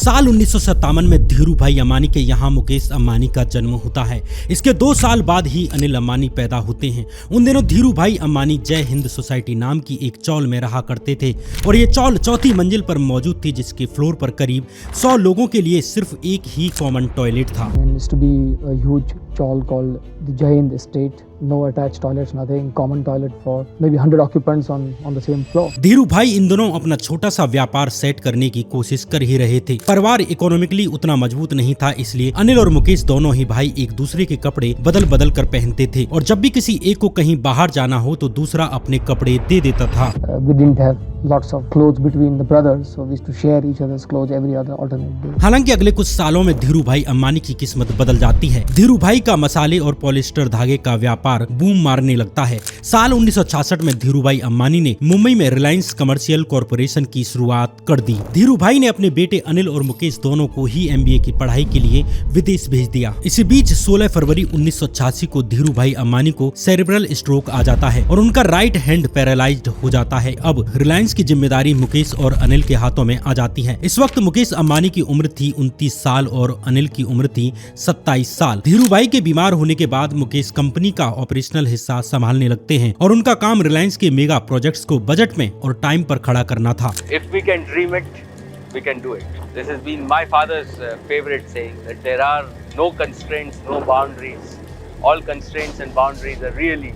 साल 1957 में धीरूभाई अंबानी के यहाँ मुकेश अंबानी का जन्म होता है। इसके 2 साल बाद ही अनिल अंबानी पैदा होते हैं। उन दिनों धीरूभाई अंबानी जय हिंद सोसाइटी नाम की एक चौल में रहा करते थे और ये चौल चौथी मंजिल पर मौजूद थी, जिसके फ्लोर पर करीब 100 लोगों के लिए सिर्फ एक ही कॉमन टॉयलेट था। Chawl called the Jai Hind Estate. No attached toilets, nothing. Common toilet for maybe 100 occupants on the same floor. Dhirubhai इन दोनों अपना छोटा सा व्यापार सेट करने की कोशिश कर ही रहे थे। परिवार इकोनॉमिकली उतना मजबूत नहीं था, इसलिए अनिल और मुकेश दोनों ही भाई एक दूसरे के कपड़े बदल बदल कर पहनते थे और जब भी किसी एक को कहीं बाहर जाना हो तो दूसरा अपने कपड़े दे देता था। We didn't have lots of clothes between the brothers, so we used to share each other's clothes every other alternate day. हालांकि अगले कुछ सालों में धीरूभाई अंबानी की किस्मत बदल जाती है। धीरूभाई का मसाले और पॉलिस्टर धागे का व्यापार बूम मारने लगता है। साल 1966 में धीरूभाई अंबानी ने मुंबई में रिलायंस कमर्शियल कॉरपोरेशन की शुरुआत कर दी। धीरूभाई ने अपने बेटे अनिल और मुकेश दोनों को ही MBA की पढ़ाई के लिए विदेश भेज दिया। इसी बीच 16 फरवरी 1986 को धीरूभाई अंबानी को सेरेब्रल स्ट्रोक आ जाता है और उनका राइट हैंड पैरालाइज्ड हो जाता है। अब रिलायंस की जिम्मेदारी मुकेश और अनिल के हाथों में आ जाती है। इस वक्त मुकेश अंबानी की उम्र थी 29 साल और अनिल की उम्र थी 27 साल। धीरूभाई के बीमार होने के बाद मुकेश कंपनी का ऑपरेशनल हिस्सा संभालने लगते हैं और उनका काम रिलायंस के मेगा प्रोजेक्ट्स को बजट में और टाइम पर खड़ा करना था। If we can dream it, we can do it. This has been my father's favorite saying that there are no constraints, no boundaries. All constraints and boundaries are really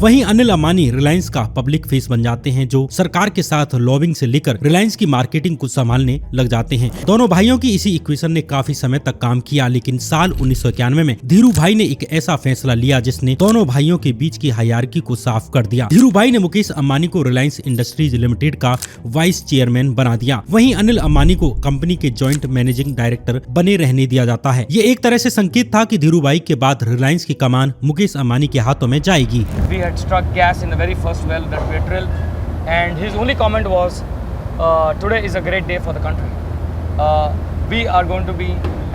वहीं अनिल अंबानी रिलायंस का public face बन जाते हैं, जो सरकार के साथ lobbying से लेकर रिलायंस की मार्केटिंग को संभालने लग जाते हैं। दोनों भाइयों की इसी इक्वेशन ने काफी समय तक काम किया, लेकिन साल 1991 में धीरूभाई ने एक ऐसा फैसला लिया जिसने दोनों भाइयों के बीच की हायरार्की को साफ कर दिया। धीरूभाई ने मुकेश अंबानी को रिलायंस इंडस्ट्रीज लिमिटेड का वाइस चेयरमैन बना दिया। वहीं अनिल अंबानी को कंपनी के जॉइंट मैनेजिंग डायरेक्टर बने रहने दिया जाता है। ये एक तरह से संकेत था कि धीरूभाई के बाद रिलायंस की कमान मुकेश अंबानी के हाथों में जाएगी। We had struck gas in the very first well that we had drilled, and his only comment was, "Today is a great day for the country. We are going to be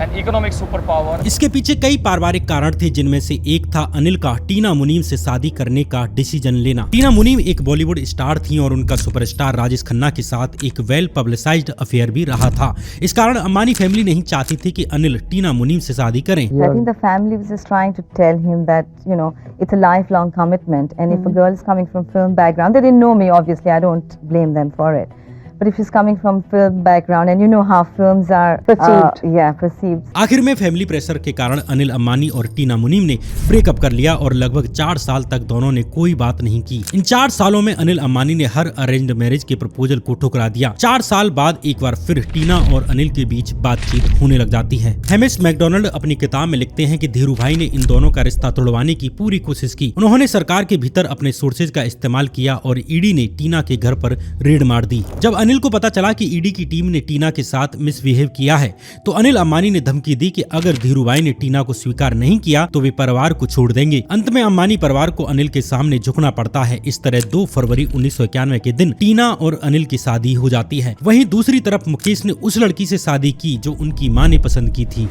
an economic superpower." इसके पीछे कई पारिवारिक कारण थे, जिनमें से एक था अनिल का टीना मुनीम से शादी करने का डिसीजन लेना। टीना मुनीम एक बॉलीवुड स्टार थी और उनका सुपरस्टार राजेश खन्ना के साथ एक वेल पब्लिसाइज्ड अफेयर भी रहा था। इस कारण अंबानी फैमिली नहीं चाहती थी कि अनिल टीना मुनीम से शादी करें। I think the family was just trying to tell him that, you know, it's a lifelong commitment, and if a girl is coming from film background, they didn't know me, obviously, I don't blame them for it. But if she's coming from film background, and you know how films are perceived. आखिर में family pressure के कारण अनिल अंबानी और टीना मुनीम ने breakup कर लिया और लगभग 4 साल तक दोनों ने कोई बात नहीं की। इन 4 सालों में अनिल अंबानी ने हर अरेंज्ड मैरिज के प्रपोजल को ठुकरा दिया। 4 साल बाद एक बार फिर टीना और अनिल के बीच बातचीत होने लग जाती है। हेमिस मैकडोनाल्ड अपनी किताब में लिखते हैं कि धीरूभाई ने इन दोनों का रिश्ता तोड़वाने की पूरी कोशिश की। उन्होंने सरकार के भीतर अपने सोर्सेज का इस्तेमाल किया और ईडी ने टीना के घर पर रेड मार दी। जब अनिल को पता चला कि ईडी की टीम ने टीना के साथ मिसबिहेव किया है, तो अनिल अंबानी ने धमकी दी कि अगर धीरूभाई ने टीना को स्वीकार नहीं किया तो वे परिवार को छोड़ देंगे। अंत में अंबानी परिवार को अनिल के सामने झुकना पड़ता है। इस तरह 2 फरवरी 1991 के दिन टीना और अनिल की शादी हो जाती है। वहीं दूसरी तरफ मुकेश ने उस लड़की से शादी की जो उनकी मां ने पसंद की थी।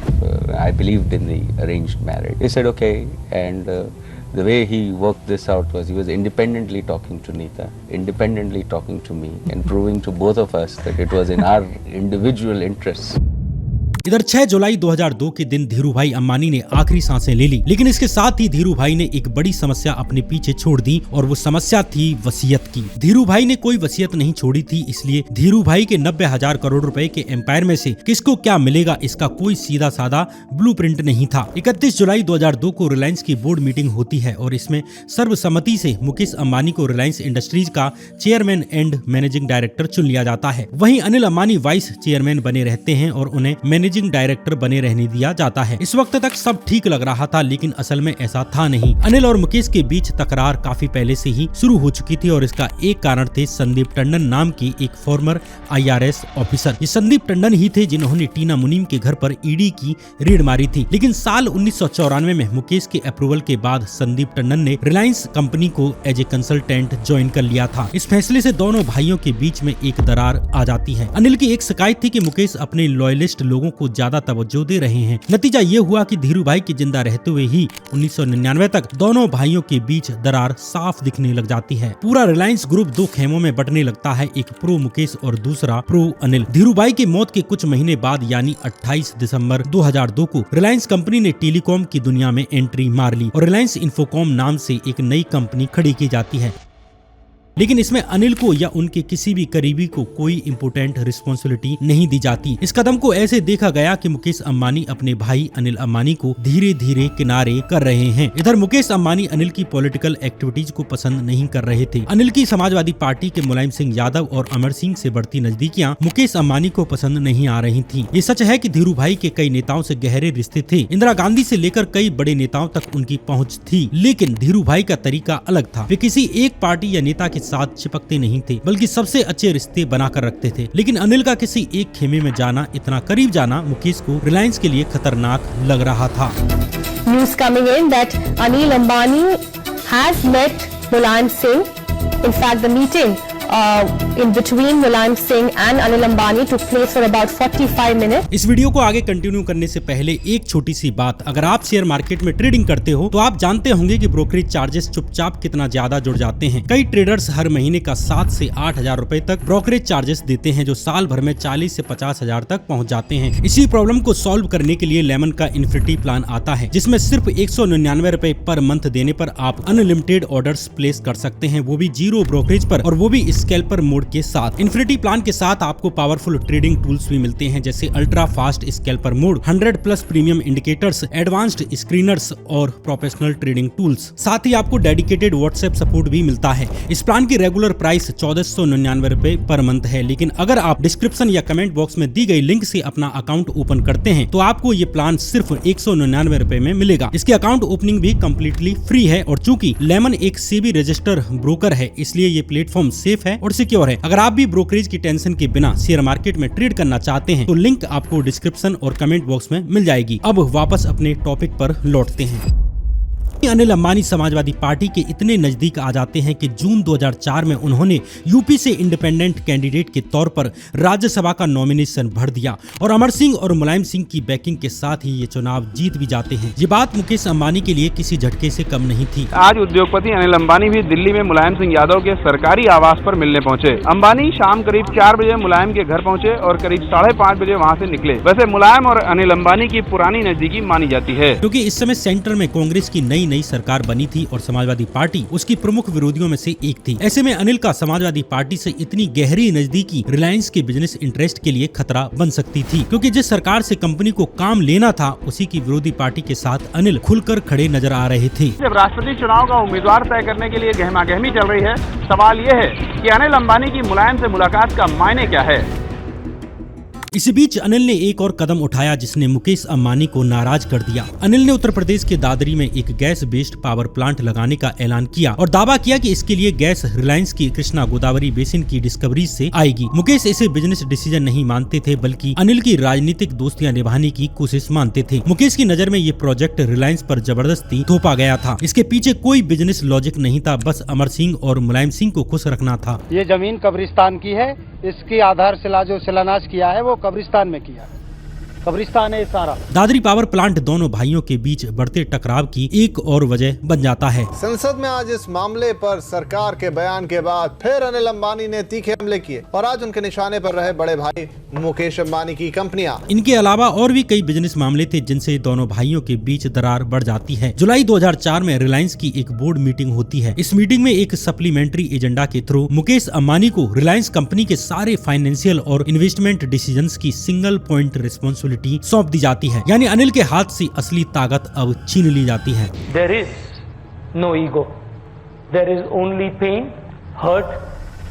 I believed in the arranged marriage. He said okay, and the way he worked this out was he was independently talking to Neeta, independently talking to me, and proving to both of us that it was in our individual interests. इधर 6 जुलाई 2002 के दिन धीरूभाई अंबानी ने आखिरी सांसें ले ली, लेकिन इसके साथ ही धीरूभाई ने एक बड़ी समस्या अपने पीछे छोड़ दी और वो समस्या थी वसीयत की। धीरूभाई ने कोई वसीयत नहीं छोड़ी थी, इसलिए धीरूभाई के 90,000 करोड़ रुपए के एम्पायर में से किसको क्या मिलेगा, इसका कोई सीधा साधा ब्लूप्रिंट नहीं था। 31 जुलाई 2002 को रिलायंस की बोर्ड मीटिंग होती है और इसमें सर्वसम्मति से मुकेश अंबानी को रिलायंस इंडस्ट्रीज का चेयरमैन एंड मैनेजिंग डायरेक्टर चुन लिया जाता है। वहीं अनिल अंबानी वाइस चेयरमैन बने रहते हैं और उन्हें मैनेजिंग डायरेक्टर बने रहने दिया जाता है। इस वक्त तक सब ठीक लग रहा था, लेकिन असल में ऐसा था नहीं। अनिल और मुकेश के बीच तकरार काफी पहले से ही शुरू हो चुकी थी और इसका एक कारण थे संदीप टंडन नाम की एक फॉर्मर IRS ऑफिसर। ये संदीप टंडन ही थे जिन्होंने टीना मुनीम के घर पर ईडी की रेड मारी थी। लेकिन साल 1994 में मुकेश के अप्रूवल के बाद संदीप टंडन ने रिलायंस कंपनी को एज ए कंसल्टेंट ज्वाइन कर लिया था। इस फैसले से दोनों भाइयों के बीच में एक दरार आ जाती है। अनिल की एक शिकायत थी कि मुकेश अपने लॉयलिस्ट लोगों को को ज्यादा तवज्जो दे रहे हैं। नतीजा ये हुआ कि धीरू भाई के जिंदा रहते हुए ही 1999 तक दोनों भाइयों के बीच दरार साफ दिखने लग जाती है। पूरा रिलायंस ग्रुप दो खेमों में बंटने लगता है, एक प्रो मुकेश और दूसरा प्रो अनिल। धीरू भाई के मौत के कुछ महीने बाद यानी 28 दिसंबर 2002 को रिलायंस कंपनी ने टेलीकॉम की दुनिया में एंट्री मार ली और रिलायंस इंफोकॉम नाम से एक नई कंपनी खड़ी की जाती है। लेकिन इसमें अनिल को या उनके किसी भी करीबी को कोई इम्पोर्टेंट रिस्पॉन्सिबिलिटी नहीं दी जाती। इस कदम को ऐसे देखा गया कि मुकेश अंबानी अपने भाई अनिल अंबानी को धीरे धीरे किनारे कर रहे हैं। इधर मुकेश अंबानी अनिल की पॉलिटिकल एक्टिविटीज को पसंद नहीं कर रहे थे। अनिल की समाजवादी पार्टी के मुलायम सिंह यादव और अमर सिंह से बढ़ती नजदीकियां मुकेश अंबानी को पसंद नहीं आ रही थी। ये सच है कि धीरू भाई के कई नेताओं से गहरे रिश्ते थे। इंदिरा गांधी से लेकर कई बड़े नेताओं तक उनकी पहुँच थी, लेकिन धीरू भाई का तरीका अलग था। वे किसी एक पार्टी या नेता के साथ चिपकते नहीं थे, बल्कि सबसे अच्छे रिश्ते बनाकर रखते थे। लेकिन अनिल का किसी एक खेमे में जाना, इतना करीब जाना मुकेश को रिलायंस के लिए खतरनाक लग रहा था। News coming in that Anil Ambani has met Mulayam Singh. In fact, the meeting in between Mulayam Singh and Anil Ambani took place for about 45 minutes. इस वीडियो को आगे कंटिन्यू करने से पहले एक छोटी सी बात, अगर आप शेयर मार्केट में ट्रेडिंग करते हो तो आप जानते होंगे कि ब्रोकरेज चार्जेस चुपचाप कितना ज्यादा जुड़ जाते हैं। कई ट्रेडर्स हर महीने का 7 से 8 हजार रुपए तक ब्रोकरेज चार्जेस देते हैं, जो साल भर में 40 से 50 हजार तक पहुंच जाते हैं। इसी प्रॉब्लम को सॉल्व करने के लिए लेमन का इन्फिनिटी प्लान आता है, जिसमें सिर्फ 199 रुपए पर मंथ देने पर आप अनलिमिटेड ऑर्डर्स प्लेस कर सकते हैं, वो भी जीरो ब्रोकरेज पर और वो भी स्कैल्पर मोड के साथ। इन्फिनिटी प्लान के साथ आपको पावरफुल ट्रेडिंग टूल्स भी मिलते हैं, जैसे ultra fast scalper mode, 100+ premium indicators, advanced screeners और प्रोफेशनल ट्रेडिंग टूल्स। साथ ही आपको डेडिकेटेड व्हाट्सएप सपोर्ट भी मिलता है। इस प्लान की रेगुलर प्राइस 1499 रुपए पर मंथ है, लेकिन अगर आप डिस्क्रिप्शन या कमेंट बॉक्स में दी गई लिंक से अपना अकाउंट ओपन करते हैं तो आपको ये प्लान सिर्फ 199 रुपए में मिलेगा। इसके अकाउंट ओपनिंग भी कम्प्लीटली फ्री है और चूंकि लेमन एक सेबी रजिस्टर ब्रोकर है, इसलिए ये प्लेटफॉर्म सेफ है और सिक्योर है। अगर आप भी ब्रोकरेज की टेंशन के बिना शेयर मार्केट में ट्रेड करना चाहते हैं तो लिंक आपको डिस्क्रिप्शन और कमेंट बॉक्स में मिल जाएगी। अब वापस अपने टॉपिक पर लौटते हैं। अनिल अंबानी समाजवादी पार्टी के इतने नजदीक आ जाते हैं कि जून 2004 में उन्होंने यूपी से इंडिपेंडेंट कैंडिडेट के तौर पर राज्यसभा का नॉमिनेशन भर दिया और अमर सिंह और मुलायम सिंह की बैकिंग के साथ ही ये चुनाव जीत भी जाते हैं। ये बात मुकेश अंबानी के लिए किसी झटके से कम नहीं थी। आज उद्योगपति अनिल अंबानी भी दिल्ली में मुलायम सिंह यादव के सरकारी आवास पर मिलने पहुंचे। अंबानी शाम करीब 4 बजे मुलायम के घर पहुंचे और करीब 5:30 बजे वहां से निकले। वैसे मुलायम और अनिल अंबानी की पुरानी नजदीकी मानी जाती है, क्योंकि इस समय सेंटर में कांग्रेस की नई सरकार बनी थी और समाजवादी पार्टी उसकी प्रमुख विरोधियों में से एक थी। ऐसे में अनिल का समाजवादी पार्टी से इतनी गहरी नजदीकी रिलायंस के बिजनेस इंटरेस्ट के लिए खतरा बन सकती थी, क्योंकि जिस सरकार से कंपनी को काम लेना था उसी की विरोधी पार्टी के साथ अनिल खुलकर खड़े नजर आ रहे थे। जब राष्ट्रपति चुनाव का उम्मीदवार तय करने के लिए गहमागहमी चल रही है, सवाल ये है कि अनिल अंबानी की मुलायम से मुलाकात का मायने क्या है। इसी बीच अनिल ने एक और कदम उठाया जिसने मुकेश अंबानी को नाराज कर दिया। अनिल ने उत्तर प्रदेश के दादरी में एक गैस बेस्ड पावर प्लांट लगाने का ऐलान किया और दावा किया कि इसके लिए गैस रिलायंस की कृष्णा गोदावरी बेसिन की डिस्कवरी से आएगी। मुकेश इसे बिजनेस डिसीजन नहीं मानते थे, बल्कि अनिल की राजनीतिक दोस्तियां निभाने की कोशिश मानते थे। मुकेश की नजर में ये प्रोजेक्ट रिलायंस पर जबरदस्ती थोपा गया था। इसके पीछे कोई बिजनेस लॉजिक नहीं था, बस अमर सिंह और मुलायम सिंह को खुश रखना था। ये जमीन कब्रिस्तान की है, इसकी आधारशिला जो शिलान्यास किया है वो कब्रिस्तान में किया, कब्रिस्तान है सारा। दादरी पावर प्लांट दोनों भाइयों के बीच बढ़ते टकराव की एक और वजह बन जाता है। संसद में आज इस मामले पर सरकार के बयान के बाद फिर अनिल अंबानी ने तीखे हमले किए और आज उनके निशाने पर रहे बड़े भाई मुकेश अंबानी की कंपनियां। इनके अलावा और भी कई बिजनेस मामले थे जिनसे दोनों भाइयों के बीच दरार बढ़ जाती है। जुलाई 2004 में रिलायंस की एक बोर्ड मीटिंग होती है। इस मीटिंग में एक सप्लीमेंट्री एजेंडा के थ्रू मुकेश अंबानी को रिलायंस कंपनी के सारे फाइनेंशियल और इन्वेस्टमेंट डिसीजंस की सिंगल पॉइंट रिस्पॉन्सिबिलिटी सौंप दी जाती है, यानी अनिल के हाथ से असली ताकत अब छीन ली जाती है। There is no ego. There is only pain, hurt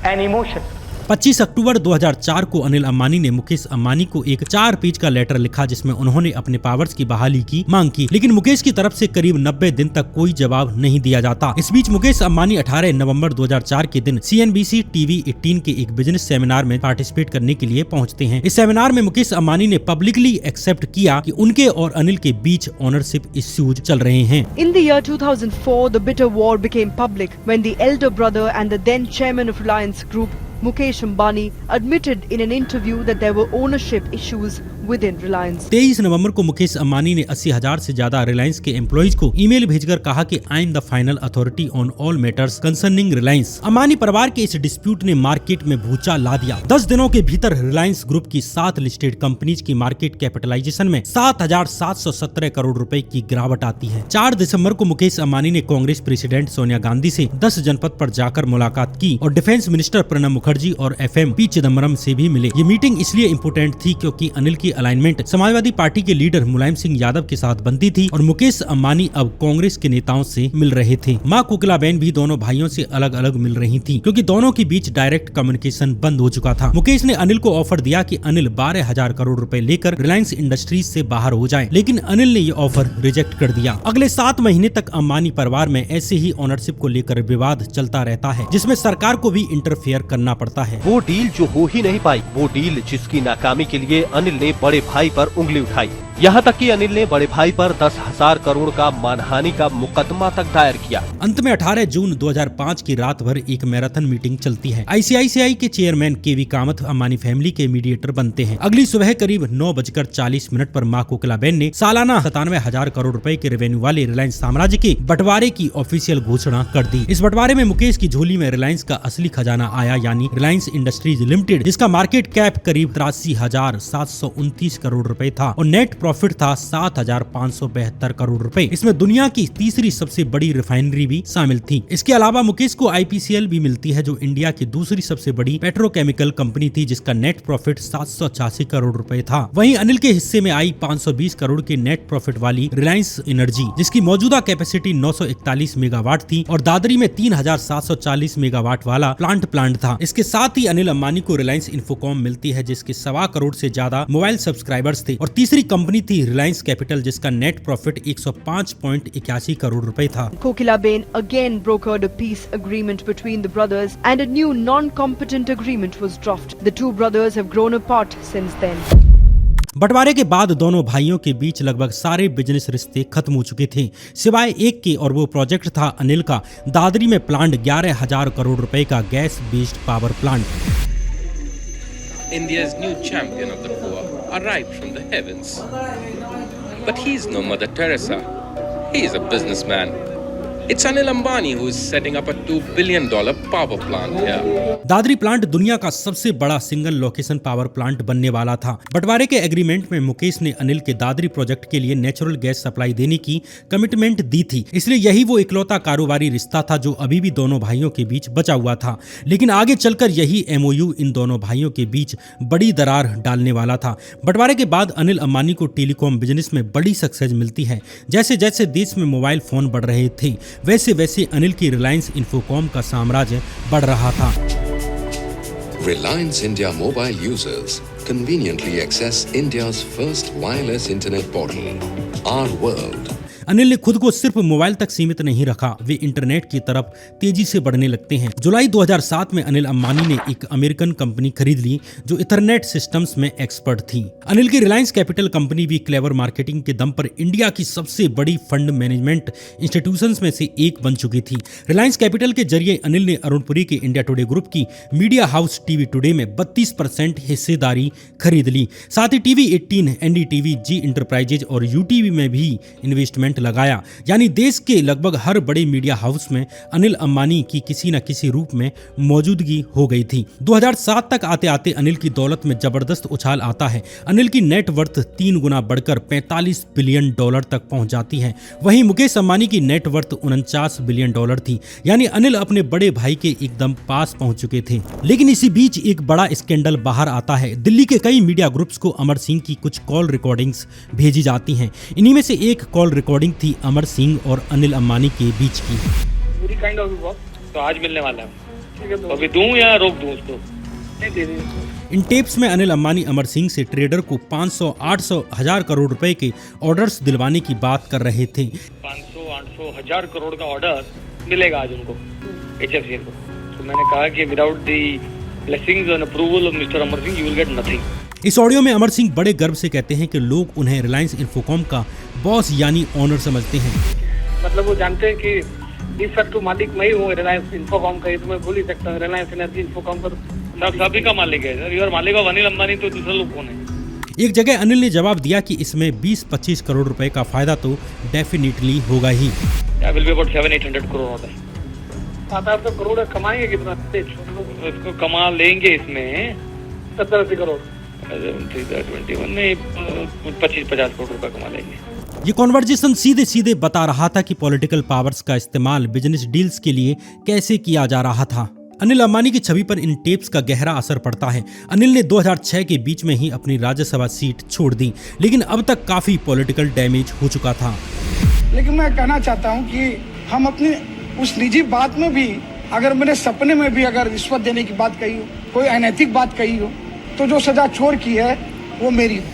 and emotion. 25 अक्टूबर 2004 को अनिल अंबानी ने मुकेश अंबानी को एक 4 पेज का लेटर लिखा जिसमें उन्होंने अपने पावर्स की बहाली की मांग की, लेकिन मुकेश की तरफ से करीब 90 दिन तक कोई जवाब नहीं दिया जाता। इस बीच मुकेश अंबानी 18 नवंबर 2004 के दिन CNBC TV 18 के एक बिजनेस सेमिनार में पार्टिसिपेट करने के लिए पहुंचते हैं। इस सेमिनार में मुकेश अंबानी ने पब्लिकली एक्सेप्ट किया कि उनके और अनिल के बीच ओनरशिप इश्यूज चल रहे हैं। In the year 2004, the bitter war became public when the elder brother and the then chairman of Reliance Group, Mukesh Ambani, admitted in an interview that there were ownership issues within Reliance. 23 नवंबर को मुकेश अंबानी ने 80,000 से ज्यादा रिलायंस के employees को email भेजकर कहा कि I am the final authority on all matters concerning Reliance. Ambani परिवार के इस डिस्प्यूट ने मार्केट में भूचाल ला दिया। 10 दिनों के भीतर रिलायंस ग्रुप की 7 लिस्टेड कंपनीज की मार्केट कैपिटलाइजेशन में 7,717 करोड़ रुपए की गिरावट आती है। 4 दिसंबर को मुकेश अंबानी ने कांग्रेस प्रेसिडेंट सोनिया गांधी से 10 जनपद पर जाकर मुलाकात की और डिफेंस मिनिस्टर प्रणब मुखर्जी और FM पी चिदम्बरम से भी मिले। ये मीटिंग इसलिए इम्पोर्टेंट थी क्योंकि अनिल की अलाइनमेंट समाजवादी पार्टी के लीडर मुलायम सिंह यादव के साथ बनती थी और मुकेश अंबानी अब कांग्रेस के नेताओं से मिल रहे थे। मां कोकिलाबेन भी दोनों भाइयों से अलग अलग मिल रही थी क्योंकि दोनों के बीच डायरेक्ट कम्युनिकेशन बंद हो चुका था। मुकेश ने अनिल को ऑफर दिया कि अनिल 12,000 करोड़ रुपए लेकर रिलायंस इंडस्ट्रीज से बाहर हो जाए, लेकिन अनिल ने ये ऑफर रिजेक्ट कर दिया। अगले 7 महीने तक अंबानी परिवार में ऐसे ही ओनरशिप को लेकर विवाद चलता रहता है, जिसमें सरकार को भी इंटरफेयर करना पड़ता है। वो डील जो हो ही नहीं पाई, वो डील जिसकी नाकामी के लिए अनिल ने बड़े भाई पर उंगली उठाई। यहाँ तक कि अनिल ने बड़े भाई पर 10,000 करोड़ का मानहानि का मुकदमा तक दायर किया। अंत में 18 जून 2005 की रात भर एक मैराथन मीटिंग चलती है। ICICI के chairman KV Kamat Ambani family के मीडिएटर बनते हैं। अगली सुबह करीब 9:40 पर मां कोकिलाबेन ने सालाना 97,000 करोड़ रुपए के रेवेन्यू वाले रिलायंस साम्राज्य के बंटवारे की ऑफिशियल घोषणा कर दी। इस बंटवारे में मुकेश की झोली में रिलायंस का असली खजाना आया, यानी रिलायंस इंडस्ट्रीज लिमिटेड, जिसका मार्केट कैप करीब 83,729 करोड़ रुपए था और नेट प्रॉफिट था 7,572 करोड़ रुपए। इसमें दुनिया की तीसरी सबसे बड़ी रिफाइनरी भी शामिल थी। इसके अलावा मुकेश को IPCL भी मिलती है, जो इंडिया की दूसरी सबसे बड़ी पेट्रोकेमिकल कंपनी थी, जिसका नेट प्रॉफिट 786 करोड़ रुपए था। वहीं अनिल के हिस्से में आई 520 करोड़ के नेट प्रॉफिट वाली रिलायंस एनर्जी, जिसकी मौजूदा कैपेसिटी 941 मेगावाट थी और दादरी में 3,740 मेगावाट वाला प्लांट था। इसके साथ ही अनिल अंबानी को रिलायंस इन्फोकॉम मिलती है, जिसके 1.25 करोड़ से ज्यादा मोबाइल सब्सक्राइबर्स थे और तीसरी कंपनी थी रिलायंस कैपिटल, जिसका नेट प्रॉफिट 105.81 करोड़ रुपए था। Kokilaben again brokered a peace agreement between the brothers and a new non-competent agreement was drafted. The two brothers have grown apart since then. बंटवारे के बाद दोनों भाइयों के बीच लगभग सारे बिजनेस रिश्ते खत्म हो चुके थे, सिवाय एक के, और वो प्रोजेक्ट था अनिल का दादरी में प्लांट 11,000 करोड़ रुपए का gas based power plant. India's new champion of the poor arrived from the heavens. But he's no Mother Teresa. He is a businessman. It's Anil Ambani who is setting up a $2 billion power plant here. Dadri plant दुनिया का सबसे बड़ा single location power plant बनने वाला था। बंटवारे के agreement में मुकेश ने अनिल के दादरी प्रोजेक्ट के लिए नेचुरल गैस सप्लाई देने की कमिटमेंट दी थी, इसलिए यही वो इकलौता कारोबारी रिश्ता था जो अभी भी दोनों भाइयों के बीच बचा हुआ था। लेकिन आगे चलकर यही MOU इन दोनों भाइयों के बीच बड़ी दरार डालने वाला था। बंटवारे के बाद अनिल अंबानी को टेलीकॉम बिजनेस में बड़ी सक्सेस मिलती है। जैसे जैसे देश में मोबाइल फोन बढ़ रहे थे, वैसे वैसे अनिल की रिलायंस इन्फोकॉम का साम्राज्य बढ़ रहा था। Reliance India mobile users conveniently access India's first wireless internet portal, Our World. Anil ने खुद को सिर्फ मोबाइल तक सीमित नहीं रखा, वे इंटरनेट की तरफ तेजी से बढ़ने लगते हैं। जुलाई 2007 में अनिल अंबानी ने एक अमेरिकन कंपनी खरीद ली जो इथरनेट सिस्टम्स में एक्सपर्ट थी। अनिल की रिलायंस कैपिटल कंपनी भी क्लेवर मार्केटिंग के दम पर इंडिया की सबसे बड़ी फंड मैनेजमेंट इंस्टीट्यूशंस में से एक बन चुकी थी। रिलायंस कैपिटल के जरिए अनिल ने अरुणपुरी के इंडिया टुडे ग्रुप की मीडिया हाउस टीवी टुडे में 32% हिस्सेदारी खरीद ली। साथ ही TV 18, NDTV, जी इंटरप्राइजेज और UTV में भी इन्वेस्टमेंट लगाया। यानी देश के लगभग हर बड़े मीडिया हाउस में अनिल अंबानी की किसी न किसी रूप में मौजूदगी हो गई थी। 2007 तक आते आते अनिल की दौलत में जबरदस्त उछाल आता है। अनिल की नेट वर्थ 3 गुना बढ़कर $45 बिलियन तक पहुंच जाती है। वहीं मुकेश अंबानी की नेट वर्थ $49 बिलियन थी। यानी अनिल अपने बड़े भाई के एकदम पास पहुंच चुके थे। लेकिन इसी बीच एक बड़ा स्कैंडल बाहर आता है। दिल्ली के कई मीडिया ग्रुप्स को अमर सिंह की कुछ कॉल रिकॉर्डिंग्स भेजी जाती हैं। इन्हीं में से एक कॉल रिकॉर्डिंग थी अमर सिंह और अनिल अंबानी के बीच की। पूरी काइंड ऑफ वर्क तो आज मिलने वाला है, ठीक है, तो अभी दूं या रोक दूं उसको? नहीं दे दे। इन टेप्स में अनिल अंबानी अमर सिंह से ट्रेडर को 500, 800, 1000 करोड़ रुपए के ऑर्डर्स दिलवाने की बात कर रहे थे। 500, 800, 1000 करोड़ का ऑर्डर मिलेगा आज उनको, HFCL को। तो मैंने कहा कि without the blessings and approval of mister Amar Singh you will get nothing. इस ऑडियो में अमर सिंह बड़े गर्व से कहते हैं कि लोग उन्हें रिलायंस इन्फोकॉम का बॉस यानी ऑनर समझते हैं। मतलब वो जानते हैं कि इस फैक्ट मालिक मैं ही हूँ रिलायंस इन्फोकॉम का, ये तो मैं भूल ही सकता हूँ। रिलायंस एनर्जी इन्फोकॉम का सभी का मालिक है सर। और मालिक ऑफ अनिल अंबानी तो दूसरा लोग कौन है? एक जगह अनिल ने जवाब दिया कि इसमें 20-25 करोड़ रुपए का फायदा तो डेफिनेटली होगा ही। विल बी अबाउट 700-800 करोड़ होता है। 700 करोड़ कमाएंगे कितना? इसको कमा लेंगे इसमें 70-80 करोड़ 21 में 25-50 करोड़ रुपए कमा लेंगे। ये कॉन्वर्जेशन सीधे सीधे बता रहा था कि पॉलिटिकल पावर्स का इस्तेमाल बिजनेस डील्स के लिए कैसे किया जा रहा था। अनिल अंबानी की छवि पर इन टेप्स का गहरा असर पड़ता है। अनिल ने 2006 के बीच में ही अपनी राज्यसभा सीट छोड़ दी, लेकिन अब तक काफी पॉलिटिकल डैमेज हो चुका था। लेकिन मैं कहना चाहता हूं कि हम अपनी उस निजी बात में भी, अगर मेरे सपने में भी अगर रिश्वत देने की बात कही हो, कोई अनैतिक बात कही हो, तो जो सजा छोड़ की है वो मेरी हो।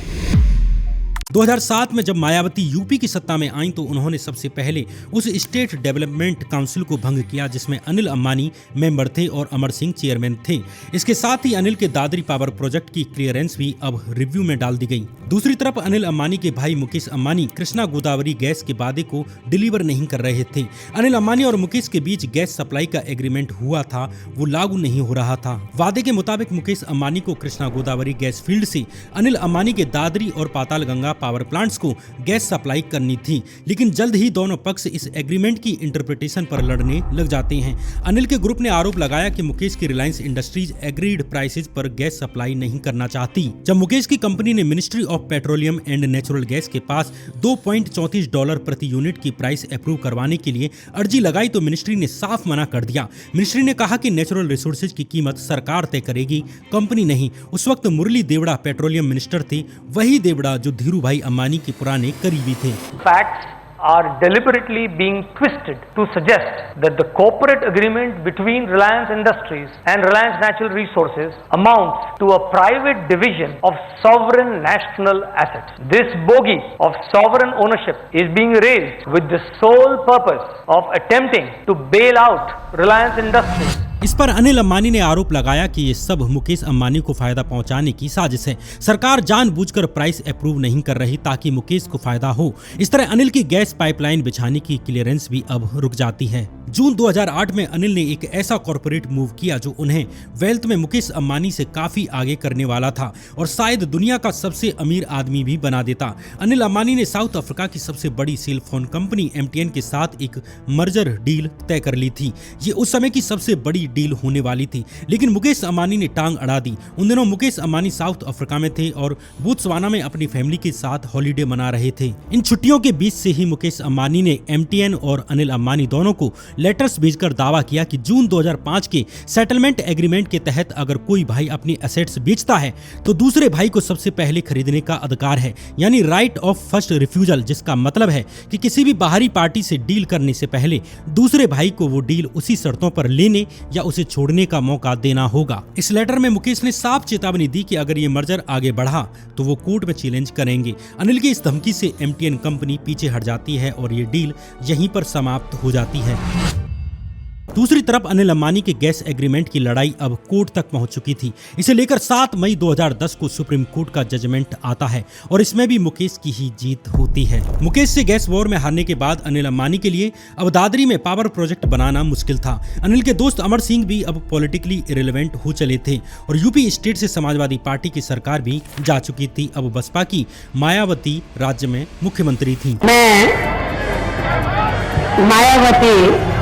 2007 में जब मायावती यूपी की सत्ता में आई तो उन्होंने सबसे पहले उस स्टेट डेवलपमेंट काउंसिल को भंग किया जिसमें अनिल अंबानी मेंबर थे और अमर सिंह चेयरमैन थे। इसके साथ ही अनिल के दादरी पावर प्रोजेक्ट की क्लियरेंस भी अब रिव्यू में डाल दी गई। दूसरी तरफ अनिल अंबानी के भाई मुकेश अंबानी कृष्णा गोदावरी गैस के वादे को डिलीवर नहीं कर रहे थे। अनिल अंबानी और मुकेश के बीच गैस सप्लाई का एग्रीमेंट हुआ था, वो लागू नहीं हो रहा था। वादे के मुताबिक मुकेश अंबानी को कृष्णा गोदावरी गैस फील्ड से अनिल अंबानी के दादरी और पाताल गंगा पावर प्लांट्स को गैस सप्लाई करनी थी, लेकिन जल्द ही दोनों पक्ष इस एग्रीमेंट की इंटरप्रिटेशन पर लड़ने लग जाते हैं। अनिल के ग्रुप ने आरोप लगाया कि मुकेश की रिलायंस इंडस्ट्रीज एग्रीड प्राइसेस पर गैस सप्लाई नहीं करना चाहती। जब मुकेश की कंपनी ने ministry of petroleum and natural gas के पास $2.34 प्रति यूनिट की प्राइस अप्रूव करवाने के लिए अर्जी लगाई तो मिनिस्ट्री ने साफ मना कर दिया। मिनिस्ट्री ने कहा कि नेचुरल रिसोर्सेज की कीमत सरकार तय करेगी, कंपनी नहीं। उस वक्त मुरली देवड़ा पेट्रोलियम मिनिस्टर थे, वही देवड़ा जो धीरू भाई अंबानी के पुराने करीबी थे। Facts are deliberately being twisted to suggest that the corporate agreement between Reliance Industries and Reliance Natural Resources amounts to a private division of sovereign national assets. This bogey of sovereign ownership is being raised with the sole purpose of attempting to bail out Reliance Industries. इस पर अनिल अंबानी ने आरोप लगाया कि ये सब मुकेश अंबानी को फायदा पहुंचाने की साजिश है। सरकार जानबूझकर प्राइस अप्रूव नहीं कर रही ताकि मुकेश को फायदा हो। इस तरह अनिल की गैस पाइपलाइन बिछाने की क्लियरेंस भी अब रुक जाती है। जून 2008 में अनिल ने एक ऐसा कॉर्पोरेट मूव किया जो उन्हें वेल्थ में मुकेश अंबानी से काफी आगे करने वाला था और शायद दुनिया का सबसे अमीर आदमी भी बना देता। अनिल अंबानी ने साउथ अफ्रीका की सबसे बड़ी सेल फोन कंपनी MTN के साथ एक मर्जर डील तय कर ली थी। ये उस समय की सबसे बड़ी डील होने वाली थी, लेकिन मुकेश अंबानी ने टांग अड़ा दी। उन दिनों मुकेश अंबानी साउथ अफ्रीका में थे और बोत्सवाना में अपनी फैमिली के साथ हॉलीडे मना रहे थे। इन छुट्टियों के बीच से ही मुकेश अंबानी ने MTN और अनिल अंबानी दोनों को लेटर्स भेजकर दावा किया कि जून 2005 के सेटलमेंट एग्रीमेंट के तहत अगर कोई भाई अपनी एसेट्स बेचता है तो दूसरे भाई को सबसे पहले खरीदने का अधिकार है, यानी राइट ऑफ फर्स्ट रिफ्यूजल, जिसका मतलब है कि किसी भी बाहरी पार्टी से डील करने से पहले दूसरे भाई को वो डील उसी शर्तों पर लेने या उसे छोड़ने का मौका देना होगा। इस लेटर में मुकेश ने साफ चेतावनी दी कि अगर ये मर्जर आगे बढ़ा तो वो कोर्ट में चैलेंज करेंगे। अनिल की इस धमकी से MTN कंपनी पीछे हट जाती है और ये डील यहीं पर समाप्त हो जाती है। दूसरी तरफ अनिल अंबानी के गैस एग्रीमेंट की लड़ाई अब कोर्ट तक पहुंच चुकी थी। इसे लेकर 7 मई 2010 को सुप्रीम कोर्ट का जजमेंट आता है और इसमें भी मुकेश की ही जीत होती है। मुकेश से गैस वॉर में हारने के बाद अनिल अंबानी के लिए अब दादरी में पावर प्रोजेक्ट बनाना मुश्किल था। अनिल के दोस्त अमर सिंह भी अब पॉलिटिकली इरेलेवेंट हो चले थे और यूपी स्टेट से समाजवादी पार्टी की सरकार भी जा चुकी थी। अब बसपा की मायावती राज्य में मुख्यमंत्री थी। मायावती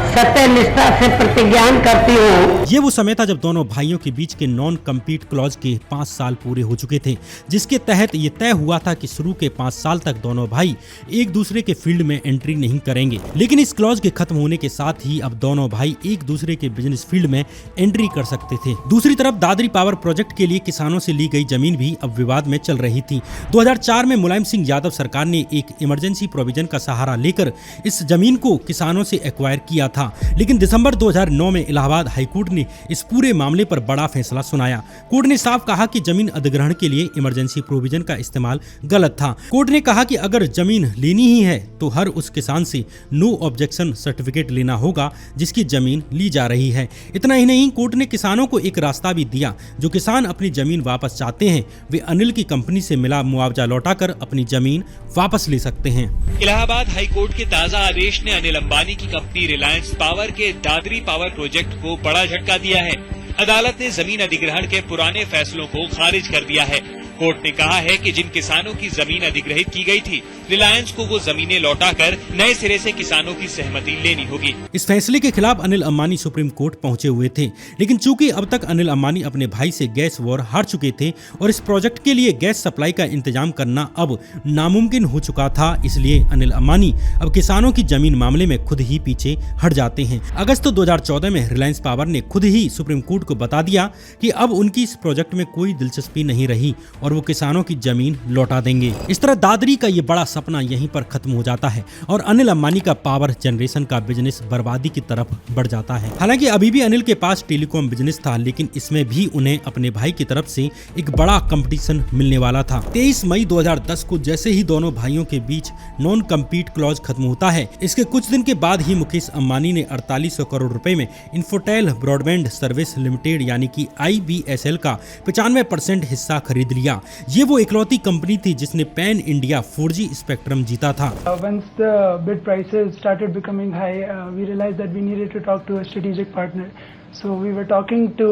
सत्य निष्ठा से प्रतिज्ञान करती हूँ। ये वो समय था जब दोनों भाइयों के बीच के नॉन कम्पीट क्लॉज के 5 साल पूरे हो चुके थे, जिसके तहत ये तय हुआ था कि शुरू के 5 साल तक दोनों भाई एक दूसरे के फील्ड में एंट्री नहीं करेंगे। लेकिन इस क्लॉज के खत्म होने के साथ ही अब दोनों भाई एक दूसरे के बिजनेस फील्ड में एंट्री कर सकते थे। दूसरी तरफ दादरी पावर प्रोजेक्ट के लिए किसानों से ली गई जमीन भी अब विवाद में चल रही थी। 2004 में मुलायम सिंह यादव सरकार ने एक इमरजेंसी प्रोविजन का सहारा लेकर इस जमीन को किसानों से एक्वायर किया था, लेकिन दिसंबर 2009 में इलाहाबाद हाईकोर्ट ने इस पूरे मामले पर बड़ा फैसला सुनाया। कोर्ट ने साफ कहा कि जमीन अधिग्रहण के लिए इमरजेंसी प्रोविजन का इस्तेमाल गलत था। कोर्ट ने कहा कि अगर जमीन लेनी ही है तो हर उस किसान से नो ऑब्जेक्शन सर्टिफिकेट लेना होगा जिसकी जमीन ली जा रही है। इतना ही नहीं, कोर्ट ने किसानों को एक रास्ता भी दिया। जो किसान अपनी जमीन वापस चाहते हैं वे अनिल की कंपनी से मिला मुआवजा लौटाकर अपनी जमीन वापस ले सकते हैं। इलाहाबाद हाईकोर्ट के ताजा आदेश ने अनिल अंबानी की कंपनी रिलायंस पावर के दादरी पावर प्रोजेक्ट को बड़ा झटका दिया है। अदालत ने जमीन अधिग्रहण के पुराने फैसलों को खारिज कर दिया है। कोर्ट ने कहा है कि जिन किसानों की जमीन अधिग्रहित की गई थी, रिलायंस को वो जमीनें लौटाकर नए सिरे से किसानों की सहमति लेनी होगी। इस फैसले के खिलाफ अनिल अंबानी सुप्रीम कोर्ट पहुंचे हुए थे, लेकिन चूंकि अब तक अनिल अंबानी अपने भाई से गैस वॉर हार चुके थे और इस प्रोजेक्ट के लिए गैस सप्लाई का इंतजाम करना अब नामुमकिन हो चुका था, इसलिए अनिल अंबानी अब किसानों की जमीन मामले में खुद ही पीछे हट जाते हैं। अगस्त 2014 में रिलायंस पावर ने खुद ही सुप्रीम कोर्ट को बता दिया कि अब उनकी इस प्रोजेक्ट में कोई दिलचस्पी नहीं रही और वो किसानों की जमीन लौटा देंगे। इस तरह दादरी का ये बड़ा सपना यहीं पर खत्म हो जाता है और अनिल अंबानी का पावर जनरेशन का बिजनेस बर्बादी की तरफ बढ़ जाता है। हालांकि अभी भी अनिल के पास टेलीकॉम बिजनेस था, लेकिन इसमें भी उन्हें अपने भाई की तरफ से एक बड़ा कंपटीशन मिलने वाला था। 23 मई 2010 को जैसे ही दोनों भाइयों के बीच नॉन कम्पीट क्लॉज खत्म होता है, इसके कुछ दिन के बाद ही मुकेश अंबानी ने 4800 करोड़ रुपए में इन्फोटेल ब्रॉडबैंड सर्विस लिमिटेड यानी कि IBSL का 95% हिस्सा खरीद लिया। ये वो इकलौती कंपनी थी जिसने पैन इंडिया 4G स्पेक्ट्रम जीता था। Once the bid prices started becoming high, we realized that we needed to talk to a strategic partner. So we were talking to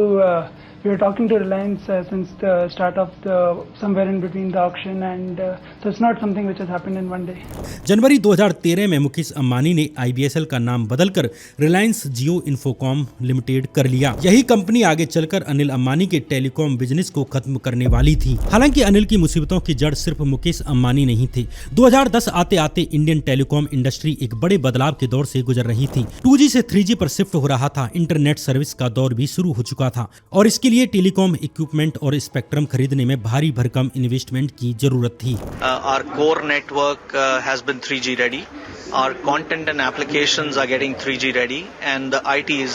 Reliance since the start of somewhere in between the auction, and so it's not something which has happened in one day. जनवरी 2013 में मुकेश अंबानी ने IBSL का नाम बदलकर रिलायंस जियो Infocom limited कर लिया। यही company आगे चलकर अनिल अंबानी के टेलीकॉम बिजनेस को खत्म करने वाली थी। हालांकि अनिल की मुसीबतों की जड़ सिर्फ मुकेश अंबानी नहीं थे। 2010 आते आते इंडियन टेलीकॉम इंडस्ट्री एक बड़े बदलाव के दौर से गुजर रही थी। 2G से 3G पर शिफ्ट हो रहा था, इंटरनेट सर्विस का दौर भी शुरू हो चुका था और इसके लिए टेलीकॉम इक्विपमेंट और स्पेक्ट्रम खरीदने में भारी भरकम इन्वेस्टमेंट की जरूरत थी। Our core network has been 3G ready. Our content and applications are getting 3G ready, and the IT is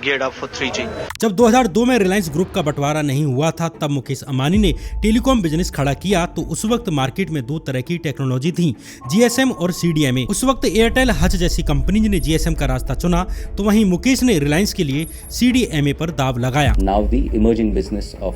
geared up for 3G. जब 2002 में रिलायंस ग्रुप का बंटवारा नहीं हुआ था, तब मुकेश अंबानी ने टेलीकॉम बिजनेस खड़ा किया तो उस वक्त मार्केट में दो तरह की टेक्नोलॉजी थी, GSM और CDMA। उस वक्त एयरटेल, हच जैसी कंपनी ने GSM का रास्ता चुना तो वहीं मुकेश ने रिलायंस के लिए CDMA पर दाव लगाया। Now the emerging business of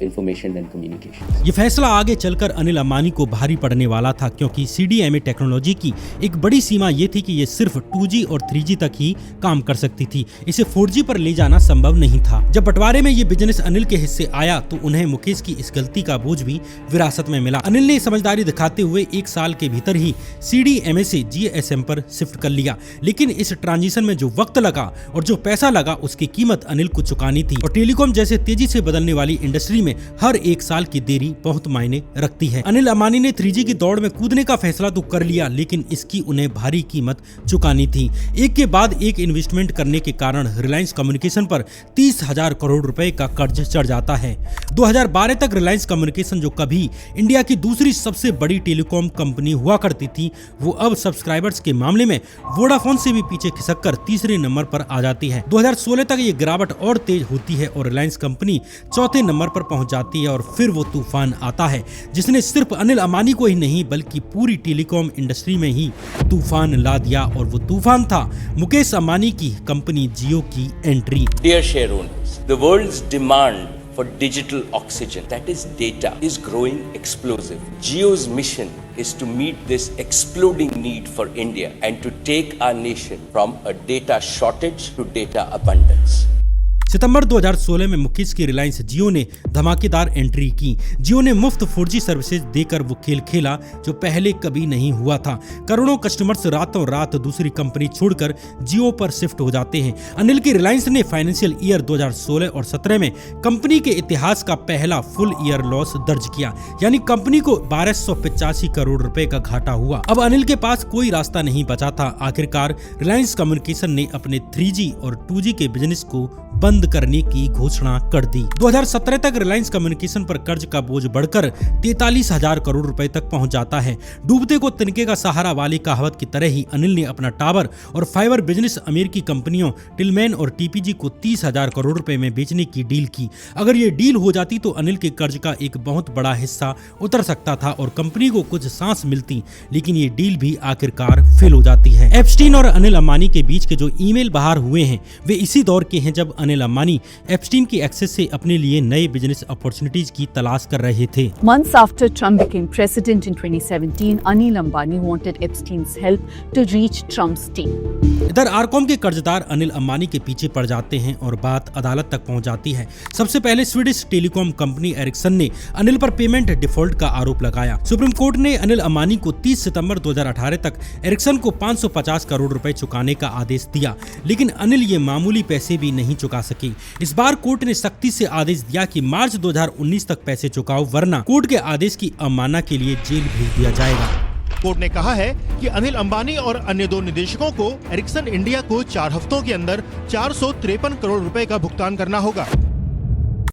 information and communications. ये फैसला आगे चलकर अनिल अंबानी को भारी पड़ने वाला था, क्योंकि CDMA टेक्नोलॉजी की एक बड़ी सीमा ये थी कि ये सिर्फ 2G और 3G तक ही काम कर सकती थी, इसे 4G पर ले जाना संभव नहीं था। जब बंटवारे में ये बिजनेस अनिल के हिस्से आया तो उन्हें मुकेश की इस गलती का बोझ भी विरासत में मिला। अनिल ने समझदारी दिखाते हुए 1 साल के भीतर ही CDMA से GSM पर शिफ्ट कर लिया, लेकिन इस ट्रांजिशन में जो वक्त लगा और जो पैसा लगा उसकी कीमत अनिल को चुकानी थी और टेलीकॉम जैसे तेजी से बदलने वाली इंडस्ट्री में हर 1 साल की देरी बहुत मायने रखती है। अनिल अंबानी ने 3G की दौड़ में कूदने का फैसला तो कर लिया, लेकिन इसकी उन्हें भारी कीमत चुकानी थी। एक के बाद एक इन्वेस्टमेंट करने के कारण रिलायंस कम्युनिकेशन पर 30,000 करोड़ रुपए का कर्ज चढ़ जाता है। 2012 तक रिलायंस कम्युनिकेशन, जो कभी इंडिया की दूसरी सबसे बड़ी टेलीकॉम कंपनी हुआ करती थी, वो अब सब्सक्राइबर्स के मामले में वोडाफोन से भी पीछे खिसककर तीसरे नंबर पर आ जाती है। 2016 तक ये गिरावट और तेज होती है और रिलायंस कंपनी चौथे नंबर पर पहुंच जाती है और फिर वो तूफान आता है जिसने सिर्फ अनिल अंबानी को ही नहीं बल्कि पूरी टेलीकॉम इंडस्ट्री में ही तूफान ला दिया, और वो तूफान था मुकेश अंबानी की कंपनी जियो की entry. Dear share owners, the world's demand for digital oxygen, that is data, is growing explosive. Jio's mission is to meet this exploding need for India and to take our nation from a data shortage to data abundance. सितंबर 2016 में मुकेश की रिलायंस जियो ने धमाकेदार entry की। जियो ने मुफ्त 4G services देकर वो खेल खेला जो पहले कभी नहीं हुआ था। करोड़ों कस्टमर्स रातों रात दूसरी कंपनी छोड़कर जियो पर शिफ्ट हो जाते हैं। अनिल की रिलायंस ने फाइनेंशियल ईयर 2016 और 17 में कंपनी के इतिहास का पहला फुल ईयर लॉस दर्ज किया, यानी कंपनी को 1285 करोड़ रुपए का घाटा हुआ। अब अनिल के पास कोई रास्ता नहीं बचा था। आखिरकार रिलायंस कम्युनिकेशन ने अपने 3G और 2G के बिजनेस को बंद करने की घोषणा कर दी। 2017 तक रिलायंस कम्युनिकेशन पर कर्ज का बोझ बढ़कर 43,000 करोड़ रुपए तक पहुंच जाता है। डूबते को तिनके का सहारा वाली कहावत की तरह ही अनिल ने अपना टावर और फाइबर बिजनेस अमेरिकी कंपनियों टिलमैन और TPG को 30,000 करोड़ रुपए में बेचने की डील की। अगर ये डील हो जाती तो अनिल के कर्ज का एक बहुत बड़ा हिस्सा उतर सकता था और कंपनी को कुछ सांस मिलती, लेकिन ये डील भी आखिरकार फेल हो जाती है। एप्स्टीन और अनिल अंबानी के बीच के जो ईमेल बाहर हुए हैं वे इसी दौर के हैं जब अनिल अंबानी एप्स्टीन की एक्सेस से अपने लिए नए बिजनेस अपॉर्चुनिटीज की तलाश कर रहे थे। Months after Trump became president in 2017, Anil Ambani wanted Epstein's help to reach Trump's team. इधर आरकॉम के कर्जदार अनिल अंबानी के पीछे पड़ जाते हैं और बात अदालत तक पहुंच जाती है। सबसे पहले स्वीडिश टेलीकॉम कंपनी एरिक्सन ने अनिल पर पेमेंट डिफॉल्ट का आरोप लगाया। सुप्रीम कोर्ट ने अनिल अंबानी को 30 सितंबर 2018 तक एरिक्सन को 550 करोड़ रुपए चुकाने का आदेश दिया, लेकिन अनिल ये मामूली पैसे भी नहीं चुका सके। इस बार कोर्ट ने सख्ती से आदेश दिया कि मार्च 2019 तक पैसे चुकाओ, वरना कोर्ट के आदेश की अवमानना के लिए जेल भेज दिया जाएगा। कोर्ट ने कहा है कि अनिल अंबानी और अन्य 2 निदेशकों को एरिक्सन इंडिया को 4 हफ्तों के अंदर 453 करोड़ रुपए का भुगतान करना होगा।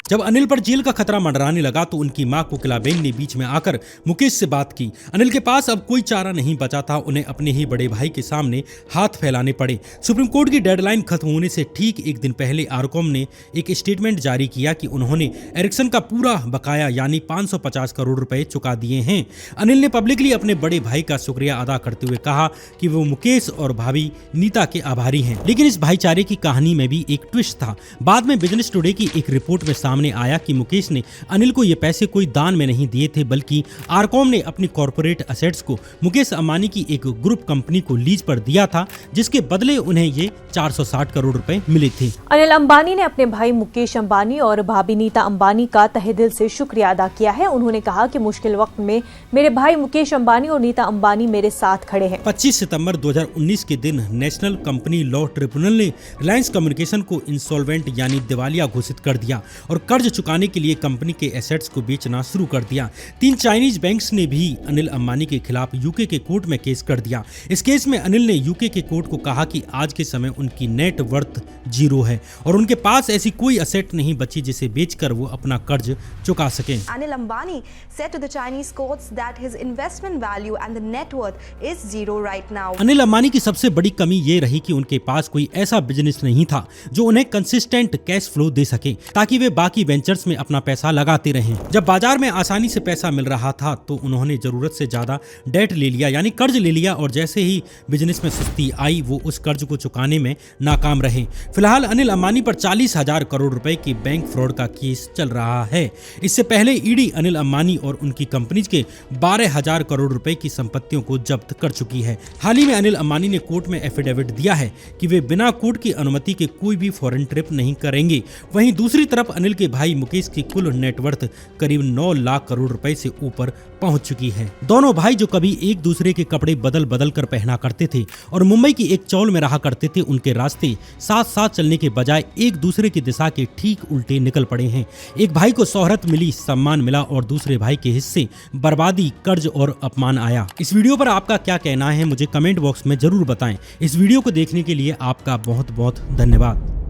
जब अनिल पर जेल का खतरा मंडराने लगा तो उनकी मां कोकिलाबेन ने बीच में आकर मुकेश से बात की। अनिल के पास अब कोई चारा नहीं बचा था, उन्हें अपने ही बड़े भाई के सामने हाथ फैलाने पड़े। सुप्रीम कोर्ट की डेडलाइन खत्म होने से ठीक एक दिन पहले आरकॉम ने एक स्टेटमेंट जारी किया कि उन्होंने एरिक्सन का पूरा बकाया यानी 550 करोड़ रुपए चुका दिए हैं। अनिल ने पब्लिकली अपने बड़े भाई का शुक्रिया अदा करते हुए कहा कि वो मुकेश और भाभी नीता के आभारी हैं। लेकिन इस भाईचारे की कहानी में भी एक ट्विस्ट था। बाद में बिजनेस टुडे की एक रिपोर्ट में सामने आया कि मुकेश ने अनिल को ये पैसे कोई दान में नहीं दिए थे, बल्कि आरकॉम ने अपनी कॉर्पोरेट असेट्स को मुकेश अंबानी की एक ग्रुप कंपनी को लीज पर दिया था, जिसके बदले उन्हें ये 460 करोड़ रुपए मिले थे। अनिल अंबानी ने अपने भाई मुकेश अंबानी और भाभी नीता अंबानी का तहे दिल से शुक्रिया अदा किया है। उन्होंने कहा कि मुश्किल वक्त में मेरे भाई मुकेश अंबानी और नीता अंबानी मेरे साथ खड़े हैं। 25 सितंबर 2019 के दिन नेशनल कंपनी लॉ ट्रिब्यूनल ने रिलायंस कम्युनिकेशन को इंसॉल्वेंट यानी दिवालिया घोषित कर दिया और कर्ज चुकाने के लिए कंपनी के एसेट्स को बेचना शुरू कर दिया। 3 चाइनीज बैंक्स ने भी अनिल अंबानी के खिलाफ यूके के कोर्ट में केस कर दिया। इस केस में अनिल ने यूके के कोर्ट को कहा कि आज के समय उनकी नेट वर्थ 0 है और उनके पास ऐसी कोई असेट नहीं बची जिसे बेचकर वो अपना कर्ज चुका सकें। Anil Ambani said to the Chinese courts that his investment value and the net worth is 0 right now. Anil Ambani की सबसे बड़ी कमी ये रही कि उनके पास कोई ऐसा बिजनेस नहीं था जो उन्हें कंसिस्टेंट कैश फ्लो दे सके ताकि वे बाकी वेंचर्स में अपना पैसा लगाते रहें। जब बाजार में आसानी से पैसा मिल रहा था तो उन्होंने जरूरत से ज्यादा डेट ले लिया यानी कर्ज ले लिया और जैसे ही बिजनेस में सुस्ती आई वो उस कर्ज को चुकाने में नाकाम रहे। फिलहाल अनिल अंबानी पर 40,000 करोड़ रुपए की बैंक फ्रॉड का केस चल रहा है। इससे पहले ईडी अनिल अंबानी और उनकी कंपनीज के 12,000 करोड़ रुपए की संपत्तियों को जब्त कर चुकी है। हाल ही में अनिल अंबानी ने कोर्ट में एफिडेविट दिया है कि वे बिना कोर्ट की अनुमति के कोई भी फॉरेन ट्रिप नहीं करेंगे। वहीं दूसरी तरफ अनिल के भाई मुकेश की कुल नेटवर्थ करीब 9 लाख करोड़ रुपए से ऊपर पहुंच चुकी है। दोनों भाई जो कभी एक दूसरे के कपड़े बदल बदल कर पहना करते थे और मुंबई की एक चौल में रहा करते थे, उनके रास्ते साथ साथ चलने के बजाय एक दूसरे की दिशा के ठीक उल्टे निकल पड़े हैं। एक भाई को शोहरत मिली, सम्मान मिला और दूसरे भाई के हिस्से बर्बादी, कर्ज और अपमान आया। इस वीडियो पर आपका क्या कहना है मुझे कमेंट बॉक्स में जरूर बताएं। इस वीडियो को देखने के लिए आपका बहुत बहुत धन्यवाद।